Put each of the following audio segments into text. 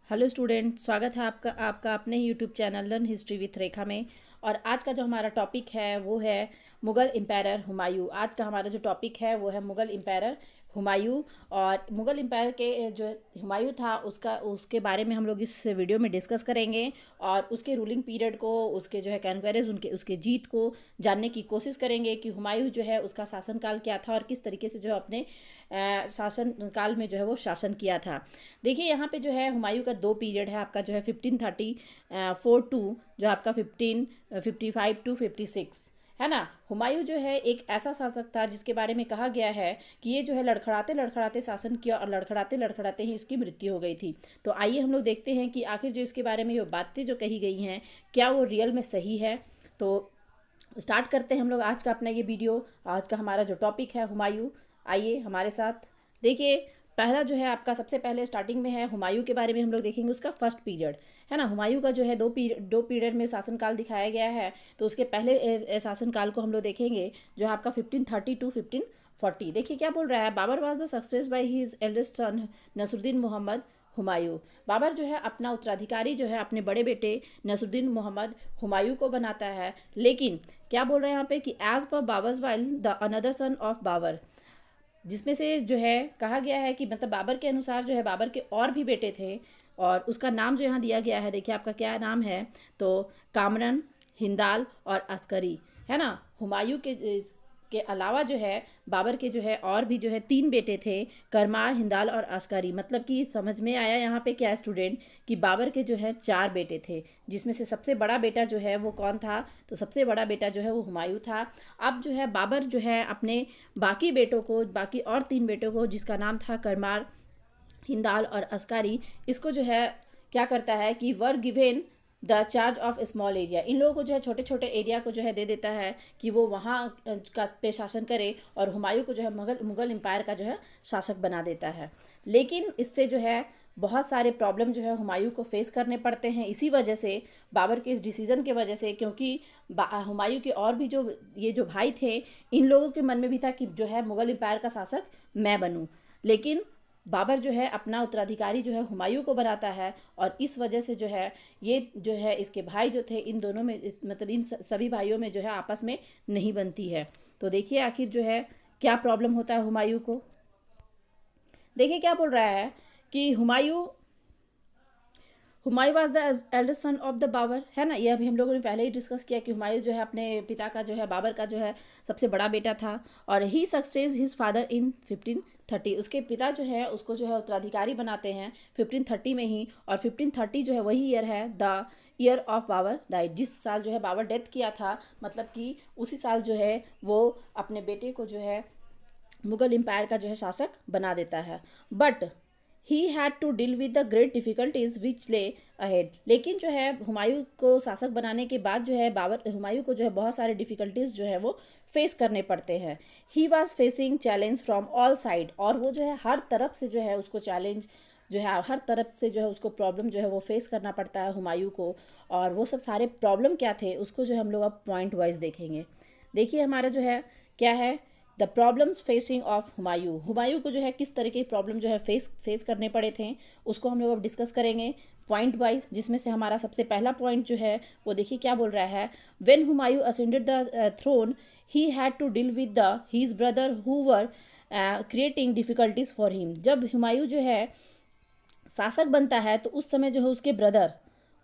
Hello student, स्वागत है आपका अपने ही YouTube channel learn history with Rekha में। और आज का जो हमारा टॉपिक है वो है मुग़ल एम्पायर हुमायूं। आज का हमारा जो टॉपिक है वो है मुग़ल एम्पायर हुमायूं। और मुग़ल एम्पायर के जो हुमायूं था उसके बारे में हम लोग इस वीडियो में डिस्कस करेंगे। और उसके रूलिंग पीरियड को, उसके जो है कॉन्क्वेरेंस, उसके जीत को जानने की कोशिश करेंगे कि हुमायूं जो है उसका शासनकाल क्या था और किस तरीके से जो अपने शासन काल में जो है वो शासन किया था। देखिए यहाँ पे जो है हुमायूं का दो पीरियड है। आपका जो है 1534 टू जो आपका 1555 टू 56 है ना। हुमायूं जो है एक ऐसा शासक था जिसके बारे में कहा गया है कि ये जो है लड़खड़ाते लड़खड़ाते शासन किया और लड़खड़ाते लड़खड़ाते ही इसकी मृत्यु हो गई थी। तो आइए हम लोग देखते हैं कि आखिर जो इसके बारे में ये बातें जो कही गई हैं क्या वो रियल में सही है। तो स्टार्ट करते हैं हम लोग आज का अपना ये वीडियो। आज का हमारा जो टॉपिक है हुमायूं, आइए हमारे साथ देखिए। पहला जो है आपका सबसे पहले स्टार्टिंग में है हुमायूं के बारे में हम लोग देखेंगे उसका फर्स्ट पीरियड है ना। हुमायूं का जो है दो पीरियड में शासनकाल दिखाया गया है। तो उसके पहले शासनकाल को हम लोग देखेंगे जो है आपका 1530 टू 1540। देखिए क्या बोल रहा है। Babur was the success by his eldest son Nasiruddin Mohammad Humayun. Babur जो है अपना उत्तराधिकारी जो है अपने बड़े बेटे नसरुद्दीन मोहम्मद हुमायूं को बनाता है। लेकिन क्या बोल रहे हैं यहाँ पे कि एज पर Babur's while the another son of Babur, जिसमें से जो है कहा गया है कि मतलब बाबर के अनुसार जो है बाबर के और भी बेटे थे। और उसका नाम जो यहाँ दिया गया है, देखिए आपका क्या नाम है। तो कामरन, हिंदाल और अस्करी है ना। हुमायूं के अलावा जो है बाबर के जो है और भी जो है तीन बेटे थे, करमार, हिंदाल और अस्करी। मतलब कि समझ में आया यहाँ पे क्या स्टूडेंट कि बाबर के जो है चार बेटे थे, जिसमें से सबसे बड़ा बेटा जो है वो कौन था। तो सबसे बड़ा बेटा जो है वो हुमायूं था। अब जो है बाबर जो है अपने बाकी बेटों को, बाकी और तीन बेटों को, जिसका नाम था करमार, हिंदाल और अस्कारी, इसको जो है क्या करता है कि were given the charge of small area. इन लोगों को जो है छोटे छोटे एरिया को जो है दे देता है कि वो वहाँ का पे शासन करे। और हुमायूं को जो है मुगल एम्पायर का जो है शासक बना देता है। लेकिन इससे जो है बहुत सारे प्रॉब्लम जो है हुमायूं को फेस करने पड़ते हैं इसी वजह से, बाबर के इस डिसीजन के वजह से। क्योंकि हुमायूं के और भी जो ये जो भाई थे, इन लोगों के मन में भी था कि जो है मुगल एम्पायर का शासक मैं बनूं। लेकिन बाबर जो है अपना उत्तराधिकारी जो है हुमायूं को बनाता है। और इस वजह से जो है ये जो है इसके भाई जो थे, इन दोनों में मतलब इन सभी भाइयों में जो है आपस में नहीं बनती है। तो देखिए आखिर जो है क्या प्रॉब्लम होता है हुमायूं को। देखिए क्या बोल रहा है कि Humayun was the eldest son of the Babur है ना। ये अभी हम लोगों ने पहले ही डिस्कस किया कि हुमायूं जो है अपने पिता का जो है बाबर का जो है सबसे बड़ा बेटा था। और ही सक्सेस हिज फादर इन 1530। उसके पिता जो है उसको जो है उत्तराधिकारी बनाते हैं 1530 में ही। और 1530 जो है वही ईयर है the year of Babur died, जिस साल जो है बाबर डेथ किया था। मतलब कि उसी साल जो है वो अपने बेटे को जो है मुगल एम्पायर का जो है शासक बना देता है। But he had to deal with the great difficulties which lay ahead. लेकिन जो है हुमायूं को शासक बनाने के बाद जो है बाबर हुमायूं को जो है बहुत सारे डिफिकल्टीज जो है वो फेस करने पड़ते हैं। He was facing challenge from all side. और वो जो है हर तरफ से जो है उसको चैलेंज जो है हर तरफ से जो है उसको प्रॉब्लम जो है वो फेस करना पड़ता है हुमायूं को। और वो सब सारे प्रॉब्लम क्या थे उसको जो है हम लोग अब पॉइंट वाइज देखेंगे। देखिए हमारा जो है क्या है the problems facing of Humayun. Humayun को जो है किस तरह के प्रॉब्लम जो है फेस करने पड़े थे उसको हम लोग अब डिस्कस करेंगे पॉइंट वाइज। जिसमें से हमारा सबसे पहला पॉइंट जो है वो देखिए क्या बोल रहा है। When Humayun ascended the throne he had to deal with the his brother who were creating difficulties for him. जब हुमायूं जो है शासक बनता है तो उस समय जो है उसके ब्रदर,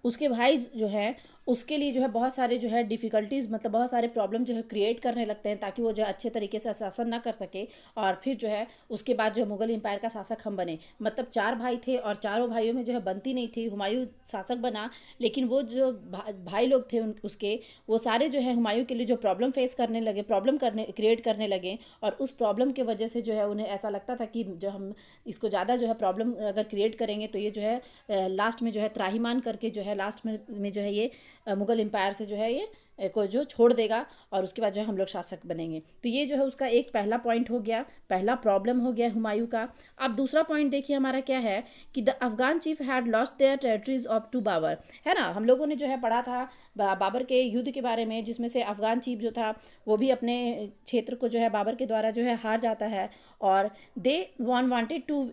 उसके भाई जो है उसके लिए जो है बहुत सारे जो है डिफ़िकल्टीज़, मतलब बहुत सारे प्रॉब्लम जो है क्रिएट करने लगते हैं ताकि वो जो है अच्छे तरीके से शासन ना कर सके। और फिर जो है उसके बाद जो है मुगल एम्पायर का शासक हम बने। मतलब चार भाई थे और चारों भाइयों में जो है बनती नहीं थी। हुमायूं शासक बना, लेकिन वो जो भाई लोग थे उसके, वो सारे जो है हुमायूं के लिए जो प्रॉब्लम फेस करने लगे, प्रॉब्लम क्रिएट करने लगे। और उस प्रॉब्लम के वजह से जो है उन्हें ऐसा लगता था कि जो हम इसको ज़्यादा जो है प्रॉब्लम अगर क्रिएट करेंगे तो ये जो है लास्ट में जो है त्राहिमाम करके जो है लास्ट में जो है ये मुगल एम्पायर से जो है ये को जो छोड़ देगा। और उसके बाद जो है हम लोग शासक बनेंगे। तो ये जो है उसका एक पहला पॉइंट हो गया, पहला प्रॉब्लम हो गया हुमायूं का। अब दूसरा पॉइंट देखिए हमारा क्या है कि the Afghan chief had lost their territories of to Babur है ना। हम लोगों ने जो है पढ़ा था बाबर के युद्ध के बारे में, जिसमें से अफगान चीफ जो था वो भी अपने क्षेत्र को जो है बाबर के द्वारा जो है हार जाता है। और they wanted to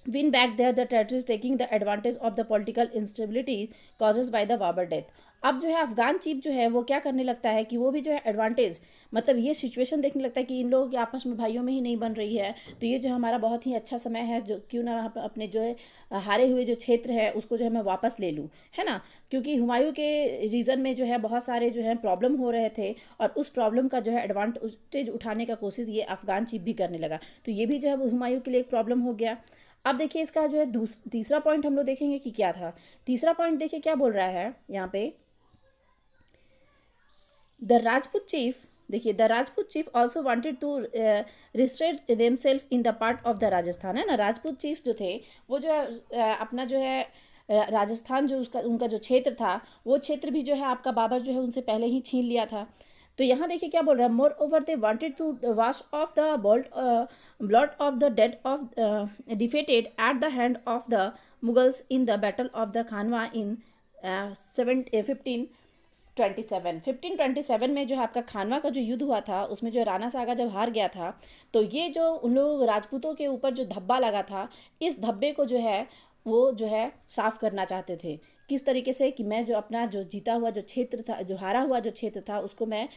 win back there the territories taking the advantage of the political instability caused by the Babur death. अब जो है अफगान चीफ जो है वो क्या करने लगता है कि वो भी जो है एडवांटेज, मतलब ये सिचुएशन देखने लगता है कि इन लोगों की आपस में भाइयों में ही नहीं बन रही है, तो ये जो हमारा बहुत ही अच्छा समय है, जो क्यों ना अपने जो है हारे हुए जो क्षेत्र है उसको जो है मैं वापस ले लूँ, है ना। क्योंकि हुमायूं के रीजन में जो है बहुत सारे जो है प्रॉब्लम हो रहे थे, और उस प्रॉब्लम का जो है एडवांटेज उठाने का कोशिश ये अफगान चीफ भी करने लगा, तो ये भी जो है वो हुमायूं के लिए एक प्रॉब्लम हो गया। अब देखिए इसका जो है तीसरा पॉइंट हम लोग देखेंगे कि क्या था। तीसरा पॉइंट देखिए क्या बोल रहा है यहाँ पे, द राजपूत चीफ, देखिए the Rajput chief also wanted to restrict themselves in the part of the Rajasthan, है ना। राजपूत चीफ जो थे वो जो है अपना जो है राजस्थान जो उसका उनका जो क्षेत्र था वो क्षेत्र भी जो है आपका बाबर जो है उनसे पहले ही छीन लिया था। तो यहाँ देखिए क्या बोल रहा है, moreover they wanted to wash off the blood of the dead of defeated at the hand of the Mughals in the battle of the Khanwa in 1527 में जो है आपका खानवा का जो युद्ध हुआ था उसमें जो राणा सागा जब हार गया था, तो ये जो उन लोग राजपूतों के ऊपर जो धब्बा लगा था, इस धब्बे को जो है वो जो है साफ करना चाहते थे। किस तरीके से कि मैं जो अपना जो जीता हुआ जो क्षेत्र था, जो हारा हुआ जो क्षेत्र था उसको मैं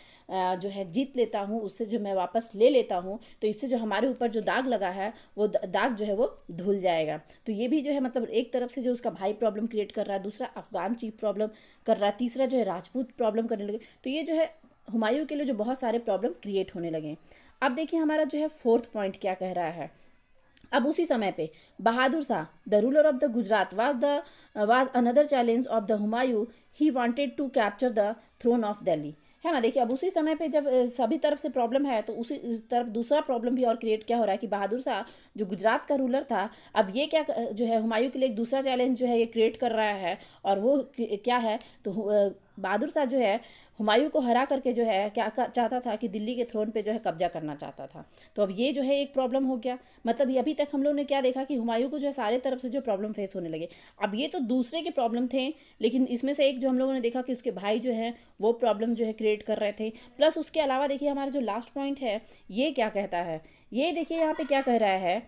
जो है जीत लेता हूँ, उससे जो मैं वापस ले लेता हूँ, तो इससे जो हमारे ऊपर जो दाग लगा है वो दाग जो है वो धुल जाएगा। तो ये भी जो है मतलब एक तरफ से जो उसका भाई प्रॉब्लम क्रिएट कर रहा है, दूसरा अफगान चीफ प्रॉब्लम कर रहा है, तीसरा जो है राजपूत प्रॉब्लम करने लगे, तो ये जो है हुमायूं के लिए जो बहुत सारे प्रॉब्लम क्रिएट होने लगे। अब देखिए हमारा जो है फोर्थ पॉइंट क्या कह रहा है। अब उसी समय पे Bahadur Shah the ruler of the Gujarat was another challenge of the Humayun, he wanted to capture the throne of Delhi, है ना। देखिए अब उसी समय पे जब सभी तरफ से प्रॉब्लम है, तो उसी तरफ दूसरा प्रॉब्लम भी और क्रिएट क्या हो रहा है कि बहादुर शाह जो गुजरात का रूलर था, अब ये क्या जो है हुमायूं के लिए एक दूसरा चैलेंज जो है ये क्रिएट कर रहा है, और वो क्या है, तो बहादुर शाह जो है हुमायूं को हरा करके जो है क्या चाहता था कि दिल्ली के थ्रोन पे जो है कब्जा करना चाहता था। तो अब ये जो है एक प्रॉब्लम हो गया, मतलब ये अभी तक हम लोग ने क्या देखा कि हुमायूं को जो है सारे तरफ से जो प्रॉब्लम फेस होने लगे। अब ये तो दूसरे के प्रॉब्लम थे, लेकिन इसमें से एक जो हम लोगों ने देखा कि उसके भाई जो है वो प्रॉब्लम जो है क्रिएट कर रहे थे। प्लस उसके अलावा देखिए हमारा जो लास्ट पॉइंट है ये क्या कहता है, ये देखिए यहाँ पे क्या कह रहा है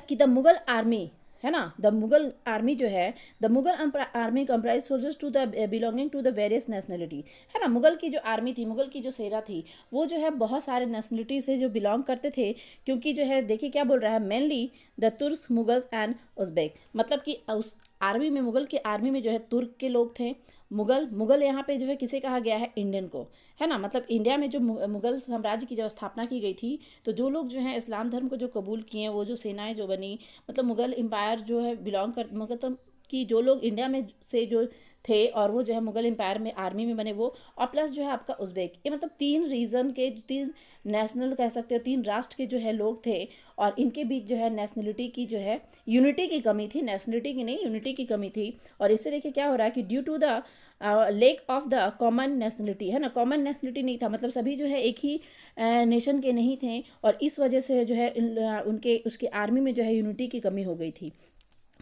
कि द मुगल आर्मी, है ना, द मुगल आर्मी जो है, the Mughal army comprise soldiers to the belonging to the various nationality, है ना। मुगल की जो आर्मी थी, मुगल की जो सेना थी, वो जो है बहुत सारे नेशनलिटी से जो बिलोंग करते थे। क्योंकि जो है देखिए क्या बोल रहा है, मेनली द तुर्क मुगल्स एंड उज़्बेक, मतलब कि उस आर्मी में, मुगल की आर्मी में जो है तुर्क के लोग थे। मुगल यहाँ पे जो है किसे कहा गया है, इंडियन को, है ना। मतलब इंडिया में जो मुगल साम्राज्य की जब स्थापना की गई थी, तो जो लोग जो है इस्लाम धर्म को जो कबूल किए, वो जो सेनाएं जो बनी, मतलब मुगल एम्पायर जो है बिलोंग कर, मतलब कि जो लोग इंडिया में से जो थे और वो जो है मुगल एम्पायर में आर्मी में बने वो, और प्लस जो है आपका उज़्बेक, ये मतलब तीन रीजन के, तीन नेशनल कह सकते हो, तीन राष्ट्र के जो है लोग थे, और इनके बीच जो है नेशनलिटी की जो है यूनिटी की कमी थी, नेशनलिटी की नहीं यूनिटी की कमी थी। और इससे देखिए क्या हो रहा है कि due to the lack of the common nationality, है ना, कॉमन नेशनलिटी नहीं था, मतलब सभी जो है एक ही नेशन के नहीं थे, और इस वजह से जो है उनके उसके आर्मी में जो है यूनिटी की कमी हो गई थी।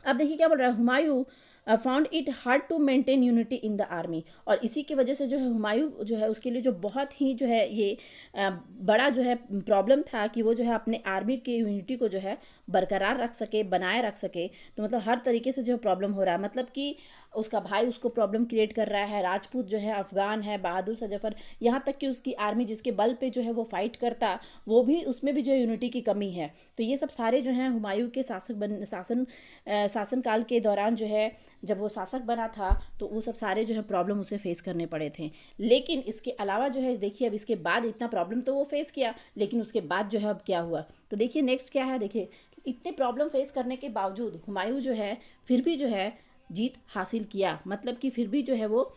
अब देखिए क्या बोल रहा है, Humayun found it hard to maintain unity in the army, और इसी की वजह से जो है हुमायूं जो है उसके लिए जो बहुत ही जो है ये बड़ा जो है प्रॉब्लम था कि वो जो है अपने आर्मी के यूनिटी को जो है बरकरार रख सके, बनाए रख सके। तो मतलब हर तरीके से जो प्रॉब्लम हो रहा है, मतलब कि उसका भाई उसको प्रॉब्लम क्रिएट कर रहा है, राजपूत जो है, अफगान है, बहादुर शाह जफर, यहाँ तक कि उसकी आर्मी जिसके बल पे जो है वो फाइट करता, वो भी उसमें भी जो है यूनिटी की कमी है। तो ये सब सारे जो हैं हुमायूं के शासन काल के दौरान जो है, जब वो शासक बना था, तो वो सब सारे जो है प्रॉब्लम उसे फेस करने पड़े थे। लेकिन इसके अलावा जो है देखिए अब इसके बाद इतना प्रॉब्लम तो वो फेस किया, लेकिन उसके बाद जो है अब क्या हुआ, तो देखिए नेक्स्ट क्या है। देखिए इतने प्रॉब्लम फेस करने के बावजूद हुमायूं जो है फिर भी जो है जीत हासिल किया, मतलब कि फिर भी जो है वो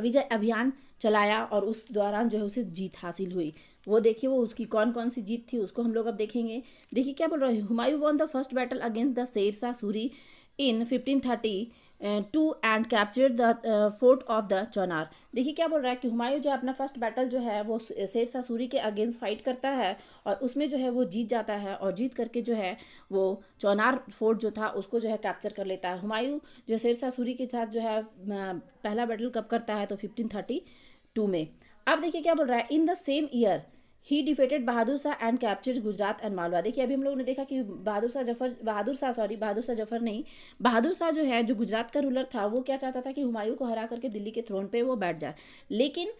विजय अभियान चलाया, और उस दौरान जो है उसे जीत हासिल हुई। वो देखिए वो उसकी कौन कौन सी जीत थी उसको हम लोग अब देखेंगे। देखिए क्या बोल रहे हैं, Humayun won the first battle against the Sher Shah Suri in 1532 and capture the fort of the Chunar. देखिए क्या बोल रहा है कि हुमायूं जो अपना फर्स्ट बैटल जो है वो शेर शाह सूरी के अगेंस्ट फाइट करता है, और उसमें जो है वो जीत जाता है, और जीत करके जो है वो चौनार फोर्ट जो था उसको जो है कैप्चर कर लेता है। हुमायूं जो शेर शाह सूरी के साथ जो है पहला बैटल कब करता है, तो 1532 में। अब देखिए क्या बोल रहा है, in the same year he defeated Bahadur Shah and captured Gujarat and Malwa. देखिए अभी हम लोगों ने देखा कि बहादुर शाह जो है, जो गुजरात का रूलर था, वो क्या चाहता था कि हुमायूं को हरा करके दिल्ली के थ्रोन पे वो बैठ जाए। लेकिन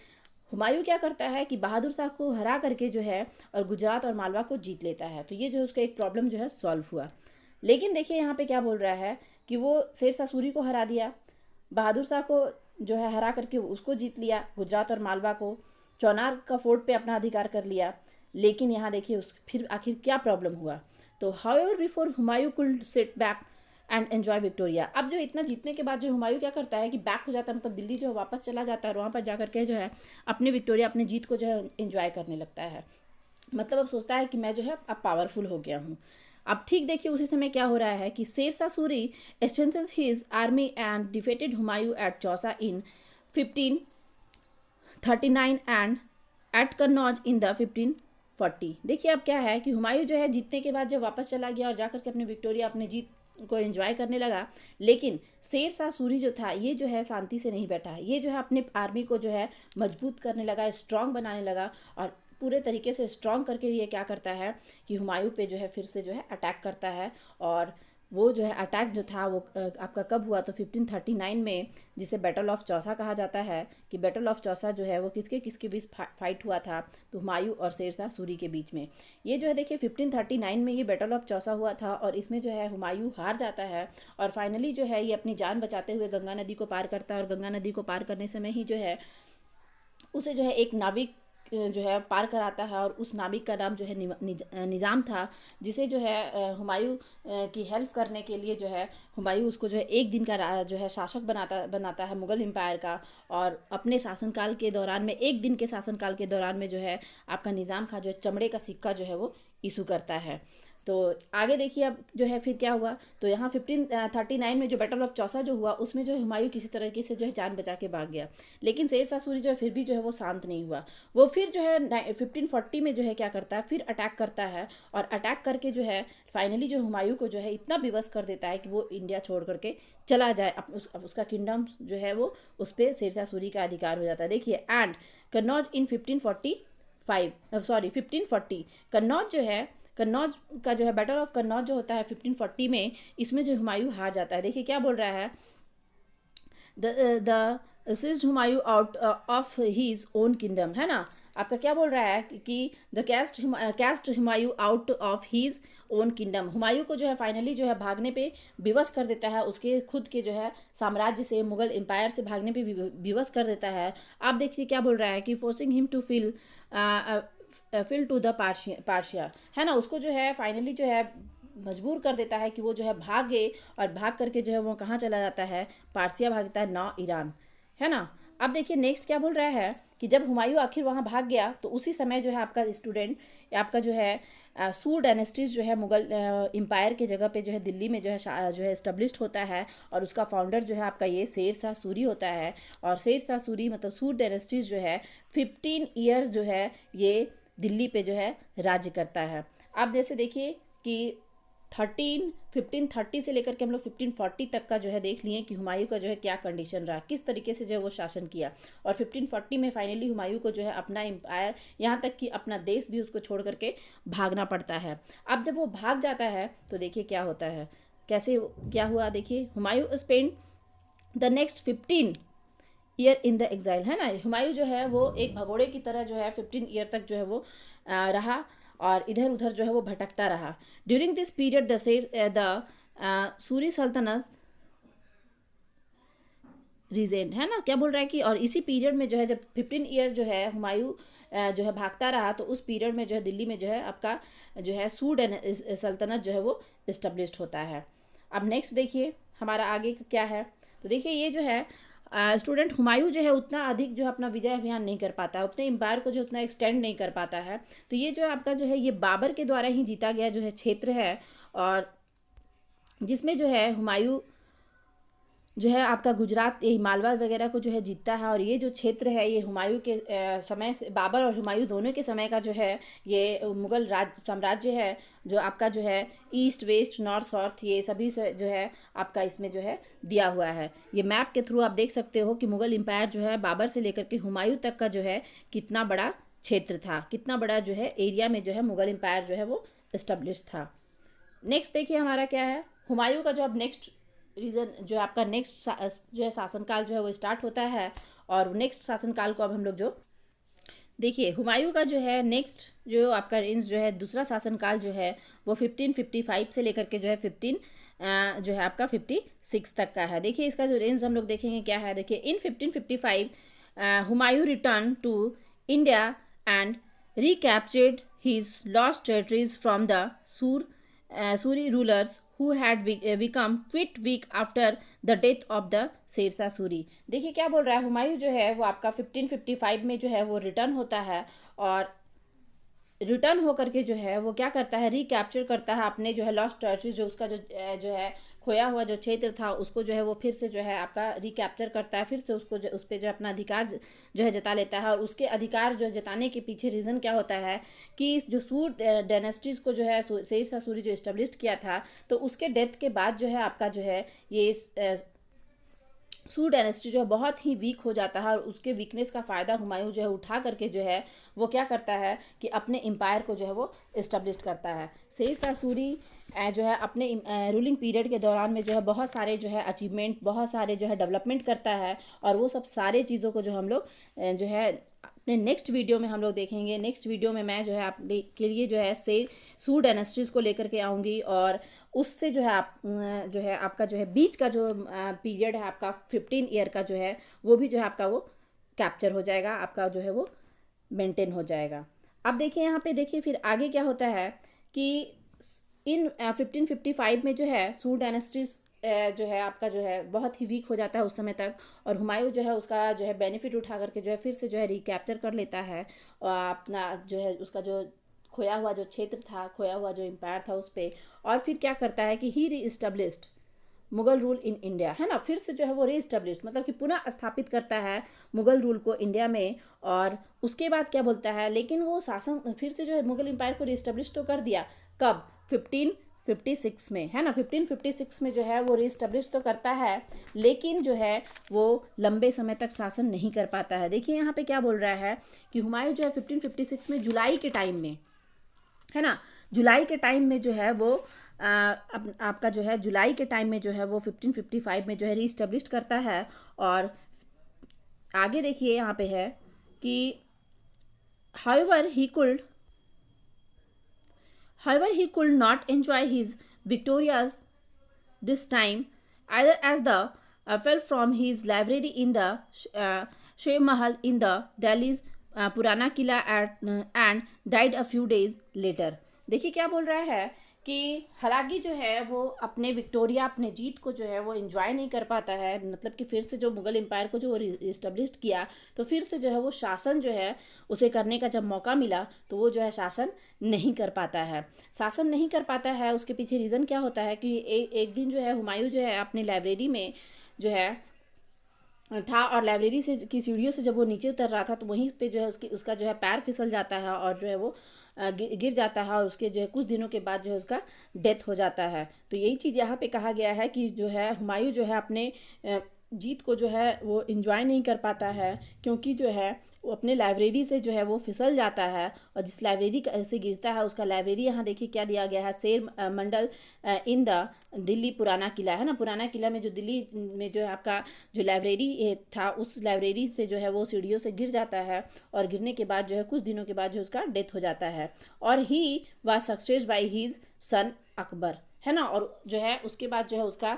हुमायूं क्या करता है कि बहादुर शाह को हरा करके जो है और गुजरात और मालवा को जीत लेता है। तो ये जो है उसका एक प्रॉब्लम जो है सॉल्व हुआ। लेकिन देखिए यहाँ पे क्या बोल रहा है कि वो शेर शाह सूरी को हरा दिया, बहादुर शाह को जो है हरा करके उसको जीत लिया, गुजरात और मालवा को, चौनार का फोर्ट पे अपना अधिकार कर लिया। लेकिन यहाँ देखिए उस फिर आखिर क्या प्रॉब्लम हुआ। तो however before Humayun could sit back and enjoy Victoria. अब जो इतना जीतने के बाद जो हुमायूं क्या करता है कि बैक हो जाता है, मतलब दिल्ली जो है वापस चला जाता है और वहाँ पर जा करके जो है अपने विक्टोरिया, अपनी जीत को जो है एंजॉय करने लगता है। मतलब अब सोचता है कि मैं जो है अब पावरफुल हो गया हूँ। अब ठीक देखिए उसी समय क्या हो रहा है कि Sher Shah Suri strengthened his army and defeated Humayun at Chausa in 1539 and at Kannauj in the 1540। देखिए अब क्या है कि हुमायूं जो है जीतने के बाद जब वापस चला गया और जाकर के अपने विक्टोरिया, अपनी जीत को एंजॉय करने लगा, लेकिन शेर शाह सूरी जो था ये जो है शांति से नहीं बैठा। ये जो है अपने आर्मी को जो है मजबूत करने लगा, स्ट्रांग बनाने लगा और पूरे तरीके से स्ट्रांग करके ये क्या करता है कि हुमायूं पे जो है फिर से जो है अटैक करता है। और वो जो है अटैक जो था वो आपका कब हुआ, तो 1539 में, जिसे बैटल ऑफ चौसा कहा जाता है। कि बैटल ऑफ चौसा जो है वो किसके किसके बीच फाइट हुआ था, तो हुमायूं और शेर शाह सूरी के बीच में। ये जो है देखिए 1539 में ये बैटल ऑफ चौसा हुआ था और इसमें जो है हुमायूं हार जाता है और फाइनली जो है ये अपनी जान बचाते हुए गंगा नदी को पार करता है। और गंगा नदी को पार करने समय ही जो है उसे जो है एक नाविक जो है पार कराता है और उस नाविक का नाम जो है निज़ाम था, जिसे जो है हुमायूं की हेल्प करने के लिए जो है हुमायूं उसको जो है एक दिन का जो है शासक बनाता है मुग़ल एम्पायर का। और अपने शासनकाल के दौरान में, एक दिन के शासनकाल के दौरान में जो है आपका निज़ाम खां जो है चमड़े का सिक्का जो है वो इशू करता है। तो आगे देखिए अब जो है फिर क्या हुआ, तो यहाँ 1539 में जो बैटल ऑफ चौसा जो हुआ उसमें जो है हुमायूं किसी तरीके से जो है जान बचा के भाग गया। लेकिन शेर शाह सूरी जो है फिर भी जो है वो शांत नहीं हुआ। वो फिर जो है 1540 में जो है क्या करता है, फिर अटैक करता है और अटैक करके जो है फाइनली जो हुमायूं को जो है इतना विवश कर देता है कि वो इंडिया छोड़ करके चला जाए। उसका किंगडम जो है वो उस पर शेर शाह सूरी का अधिकार हो जाता है। देखिए एंड कन्नौज इन 1540 कन्नौज जो है, कन्नौज का जो है बैटल ऑफ कन्नौज जो होता है 1540 में, इसमें जो हुमायूं हार जाता है। देखिए क्या बोल रहा है, the seized Humayun out of his own kingdom, है ना। आपका क्या बोल रहा है कि the cast Humayun out of his own kingdom. Humayun को जो है फाइनली जो है भागने पे विवश कर देता है, उसके खुद के जो है साम्राज्य से, मुगल एम्पायर से भागने पे विवश कर देता है। आप देखिए क्या बोल रहा है कि forcing him to flee to the Persia, है ना। उसको जो है फाइनली जो है मजबूर कर देता है कि वो जो है भागे और भाग करके जो है वो कहाँ चला जाता है, पार्सिया भागता है, नौ ईरान, है ना। अब देखिए नेक्स्ट क्या बोल रहा है कि जब हुमायूं आखिर वहाँ भाग गया तो उसी समय जो है आपका स्टूडेंट, आपका जो है सूर डायनेस्टीज जो है मुगल एम्पायर के जगह पे जो है दिल्ली में जो है इस्टेब्लिश्ड होता है। और उसका फाउंडर जो है आपका ये शेर शाह सूरी होता है। और शेर शाह सूरी मतलब सूर डायनेस्टीज जो है 15 ईयर्स जो है ये दिल्ली पे जो है राज्य करता है। आप जैसे देखिए कि 1530 से लेकर के हम लोग 1540 तक का जो है देख लिए कि हुमायूं का जो है क्या कंडीशन रहा, किस तरीके से जो है वो शासन किया। और 1540 में फाइनली हुमायूं को जो है अपना एम्पायर, यहाँ तक कि अपना देश भी उसको छोड़ करके भागना पड़ता है। अब जब वो भाग जाता है तो देखिए क्या होता है, कैसे क्या हुआ। देखिए Humayun spend the next 15 year in the exile, है ना। हुमायूं जो है वो एक भगोड़े की तरह जो है 15 ईयर तक जो है वो रहा और इधर उधर जो है वो भटकता रहा। During this period the Suri सल्तनत रीजेंट, है ना। क्या बोल रहा है कि और इसी पीरियड में जो है जब 15 ईयर जो है हुमायूं जो है भागता रहा तो उस पीरियड में जो है दिल्ली में जो है आपका जो है सूर सल्तनत जो है वो इस्टेब्लिश्ड होता है। अब नेक्स्ट देखिए हमारा आगे क्या है, तो देखिए ये जो है स्टूडेंट हुमायूं जो है उतना अधिक जो है अपना विजय अभियान नहीं कर पाता है, अपने एम्पायर को जो उतना एक्सटेंड नहीं कर पाता है। तो ये जो है आपका जो है ये बाबर के द्वारा ही जीता गया जो है क्षेत्र है। और जिसमें जो है हुमायूं जो है आपका गुजरात, ये मालवा वगैरह को जो है जीतता है। और ये जो क्षेत्र है ये हुमायूं के समय से, बाबर और हुमायूं दोनों के समय का जो है ये मुगल साम्राज्य है, जो आपका जो है ईस्ट वेस्ट नॉर्थ साउथ ये सभी से जो है आपका इसमें जो है दिया हुआ है। ये मैप के थ्रू आप देख सकते हो कि मुगल एम्पायर जो है बाबर से लेकर के हुमायूं तक का जो है कितना बड़ा क्षेत्र था, कितना बड़ा जो है एरिया में जो है मुगल एम्पायर जो है वो इस्टेब्लिश था। नेक्स्ट देखिए हमारा क्या है, हुमायूं का जो अब नेक्स्ट रीजन जो है आपका नेक्स्ट जो है शासनकाल जो है वो स्टार्ट होता है। और नेक्स्ट शासनकाल को अब हम लोग जो देखिए, हुमायूं का जो है नेक्स्ट जो आपका रेंज जो है दूसरा शासनकाल जो है वो 1555 से लेकर के जो है 15 जो है आपका 56 तक का है। देखिए इसका जो रेंज हम लोग देखेंगे क्या है। देखिए in 1555 Humayun return to India and recaptured his lost territories from the Suri rulers who had become quite weak after the death of the Shershah Suri. देखिए क्या बोल रहा है, हुमायूं जो है वो आपका 1555 में जो है वो रिटर्न होता है और रिटर्न होकर के जो है वो क्या करता है, रिकैप्चर करता है अपने जो है लॉस्ट टेरिटरी, जो उसका जो है खोया हुआ जो क्षेत्र था उसको जो है वो फिर से जो है आपका रिकैप्चर करता है, फिर से उसको उस पर जो अपना अधिकार जो है जता लेता है। और उसके अधिकार जो जताने के पीछे रीज़न क्या होता है कि जो सूर डायनेस्टीज़ को जो है शेरशाह सूरी जो इस्टेब्लिश किया था, तो उसके डेथ के बाद जो है आपका जो है ये सूर डायनेस्टी जो है बहुत ही वीक हो जाता है। और उसके वीकनेस का फ़ायदा हुमायूं जो है उठा करके जो है वो क्या करता है कि अपने एम्पायर को जो है वो इस्टेब्लिश करता है। शेरशाह सूरी जो है अपने रूलिंग पीरियड के दौरान में जो है बहुत सारे जो है अचीवमेंट, बहुत सारे जो है डेवलपमेंट करता है। और वो सब सारे चीज़ों को जो हम लोग जो है अपने नेक्स्ट वीडियो में हम लोग देखेंगे। नेक्स्ट वीडियो में मैं जो है आप के लिए जो है सूर डायनेस्टीज़ को लेकर के आऊँगी, और उससे जो है आप जो है आपका जो है बीच का जो पीरियड है आपका 15 ईयर का जो है वो भी जो है आपका वो कैप्चर हो जाएगा, आपका जो है वो मेंटेन हो जाएगा। अब देखिए यहाँ पे देखिए फिर आगे क्या होता है कि इन 1555 में जो है सूर डायनेस्टीज जो है आपका जो है बहुत ही वीक हो जाता है उस समय तक। और हुमायूं जो है उसका जो है बेनिफिट उठा करके जो है फिर से जो है रिकैप्चर कर लेता है और अपना जो है उसका जो खोया हुआ जो क्षेत्र था, खोया हुआ जो एम्पायर था उस पर। और फिर क्या करता है कि ही री established Mughal rule in India, है ना, फिर से जो है वो री इस्टेब्लिश मतलब कि पुनः स्थापित करता है मुगल रूल को इंडिया में। और उसके बाद क्या बोलता है, लेकिन वो शासन फिर से जो है मुगल एम्पायर को री इस्टेब्लिश तो कर दिया, कब 1556 में, है ना, 1556 में जो है वो री इस्टेब्लिश तो करता है, लेकिन जो है वो लंबे समय तक शासन नहीं कर पाता है। देखिए यहाँ पे क्या बोल रहा है कि हुमायूं जो है 1556 में जुलाई के टाइम में, है ना, जुलाई के टाइम में जो है वो आपका जो है जुलाई के टाइम में जो है वो 1555 में जो है रीस्टेब्लिश करता है। और आगे देखिए यहाँ पे है कि however he could not enjoy his victorias this time, either as the fell from his library in the Shah Mahal in the Delhi's Purana Killa and died a few days later। देखिए क्या बोल रहा है कि हालांकि जो है वो अपने विक्टोरिया, अपने जीत को जो है वो एंजॉय नहीं कर पाता है, मतलब कि फिर से जो मुगल एम्पायर को जो वो इस्टेब्लिश किया, तो फिर से जो है वो शासन जो है उसे करने का जब मौका मिला तो वो जो है शासन नहीं कर पाता है। शासन नहीं कर पाता है, उसके पीछे रीज़न क्या होता है कि एक दिन जो है हुमायूं जो है अपनी लाइब्रेरी में जो है था, और लाइब्रेरी से की सीढ़ियों से जब वो नीचे उतर रहा था तो वहीं पे जो है उसका जो है पैर फिसल जाता है और जो है वो गिर जाता है, और उसके जो है कुछ दिनों के बाद जो है उसका डेथ हो जाता है। तो यही चीज़ यहाँ पे कहा गया है कि जो है हुमायूं जो है अपने जीत को जो है वो इंजॉय नहीं कर पाता है, क्योंकि जो है वो अपने लाइब्रेरी से जो है वो फिसल जाता है, और जिस लाइब्रेरी से गिरता है उसका लाइब्रेरी यहाँ देखिए क्या दिया गया है, शेर मंडल इन द दिल्ली पुराना किला, है ना, पुराना किला में जो दिल्ली में जो है आपका जो लाइब्रेरी था उस लाइब्रेरी से जो है वो सीढ़ियों से गिर जाता है, और गिरने के बाद जो है कुछ दिनों के बाद जो उसका डेथ हो जाता है। और he was success by his son Akbar, है ना। और जो है उसके बाद जो है उसका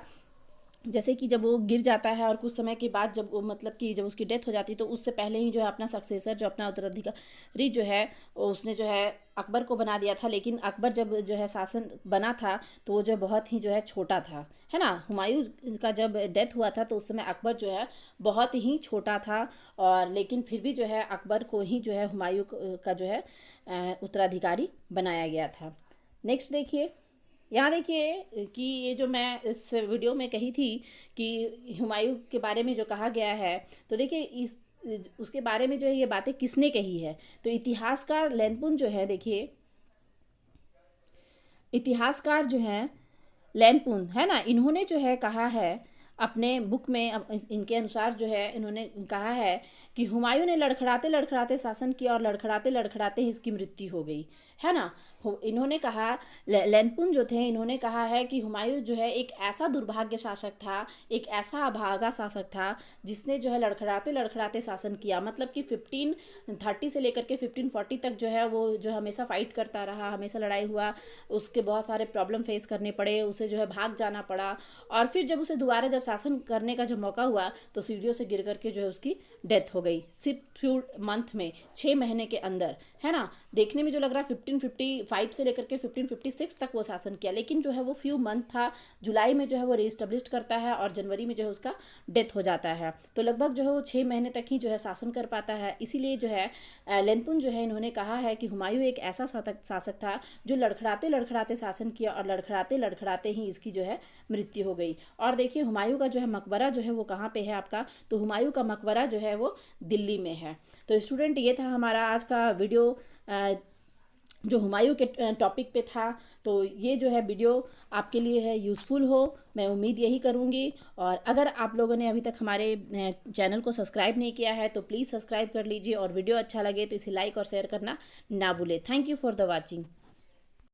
जैसे कि जब वो गिर जाता है और कुछ समय के बाद जब वो मतलब कि जब उसकी डेथ हो जाती है तो उससे पहले ही जो है अपना सक्सेसर, जो अपना उत्तराधिकारी जो है उसने जो है अकबर को बना दिया था। लेकिन अकबर जब जो है शासन बना था तो वो जो बहुत ही जो है छोटा था, है ना। हुमायूं का जब डेथ हुआ था तो उस समय अकबर जो है बहुत ही छोटा था, और लेकिन फिर भी जो है अकबर को ही जो है हुमायूं का जो है उत्तराधिकारी बनाया गया था। नेक्स्ट देखिए, यहाँ देखिए कि ये जो मैं इस वीडियो में कही थी कि हुमायूं के बारे में जो कहा गया है, तो देखिए इस उसके बारे में जो है ये बातें किसने कही है, तो इतिहासकार लैनपुन जो है, देखिए इतिहासकार जो है लैनपुन, है ना, इन्होंने जो है कहा है अपने बुक में इनके अनुसार जो है इन्होंने कहा है कि हुमायूं ने लड़खड़ाते लड़खड़ाते शासन किया और लड़खड़ाते लड़खड़ाते ही इसकी मृत्यु हो गई, है ना। इन्होंने कहा, लेनपुन जो थे, इन्होंने कहा है कि हुमायूं जो है एक ऐसा दुर्भाग्य शासक था, एक ऐसा अभागा शासक था जिसने जो है लड़खड़ाते लड़खड़ाते शासन किया। मतलब कि 1530 से लेकर के 1540 तक जो है वो जो हमेशा फाइट करता रहा, हमेशा लड़ाई हुआ, उसके बहुत सारे प्रॉब्लम फेस करने पड़े, उसे जो है भाग जाना पड़ा। और फिर जब उसे दोबारा जब शासन करने का जो मौका हुआ तो सीढ़ियों से गिर करके जो है उसकी डेथ हो गई, सिर्फ फ्यू मंथ में, 6 महीने के अंदर, है ना। देखने में जो लग रहा है 1555 से लेकर के 1556 तक वो शासन किया, लेकिन जो है वो फ्यू मंथ था। जुलाई में जो है वो रीस्टेब्लिश करता है और जनवरी में जो है उसका डेथ हो जाता है। तो लगभग जो है वो 6 महीने तक ही जो है शासन कर पाता है। इसीलिए जो है लेनपुन जो है इन्होंने कहा है कि हुमायूं एक ऐसा शासक था जो लड़खड़ाते लड़खड़ाते शासन किया और लड़खड़ाते लड़खड़ाते ही इसकी जो है मृत्यु हो गई। और देखिए हुमायूं का जो है मकबरा जो है वो कहाँ पे है आपका, तो हुमायूं का मकबरा जो है वो दिल्ली में है। तो स्टूडेंट, ये था हमारा आज का वीडियो जो हुमायूं के टॉपिक पे था। तो ये जो है वीडियो आपके लिए है यूज़फुल हो, मैं उम्मीद यही करूँगी। और अगर आप लोगों ने अभी तक हमारे चैनल को सब्सक्राइब नहीं किया है तो प्लीज़ सब्सक्राइब कर लीजिए, और वीडियो अच्छा लगे तो इसे लाइक और शेयर करना ना भूलें। Thank you for the watching.